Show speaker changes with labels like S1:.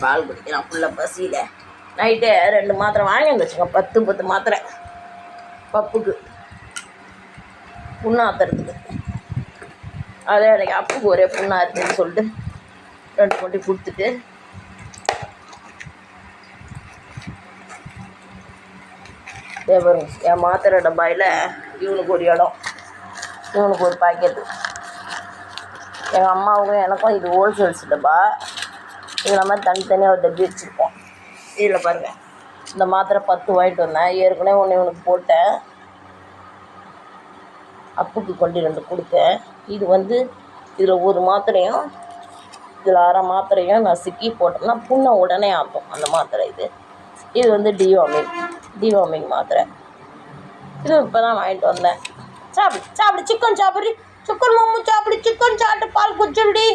S1: பால் குடிக்கிறான் ஃபுல்லாக பசியில். நைட்டே 2 மாத்திரை வாங்கி வந்துச்சுங்க, 10 மாத்திரை பப்புக்கு புண்ணாத்துறதுக்கு. அதே அன்றைக்கி அப்புக்கு ஒரே புண்ணாக இருக்குதுன்னு சொல்லிட்டு 2 கொட்டி கொடுத்துட்டு வரும். என் மாத்திரை டப்பாயில் இவனுக்கு ஒரு இடம், இவனுக்கு ஒரு பாக்கெட்டு. எங்கள் அம்மாவுக்கும் எனக்கும் இது ஹோல்சேல்ஸ் டப்பா. இதில் மாதிரி தனித்தனியாக ஒரு டப்பி வச்சுருப்போம். இதில் பாருங்கள், இந்த மாத்திரை 10 வாங்கிட்டு வந்தேன். ஏற்கனவே ஒன்று இவனுக்கு போட்டேன், அப்புக்கு கொண்டு 2 கொடுத்தேன். இது வந்து இதில் ஒரு மாத்திரையும் இதில் அரை மாத்திரையும் நசுக்கி போட்டோம்னா புண்ணை உடனே ஆகும் அந்த மாத்திரை. இது வந்து டிவார்மிங் மாத்திரை. இது இப்போ தான் வாங்கிட்டு வந்தேன். சாப்பிடு சிக்கன் சாப்பிடு, சிக்கன் மம்மு சாப்பிடு, சிக்கன் சாப்பிட்டு பால் குடிச்சுடி.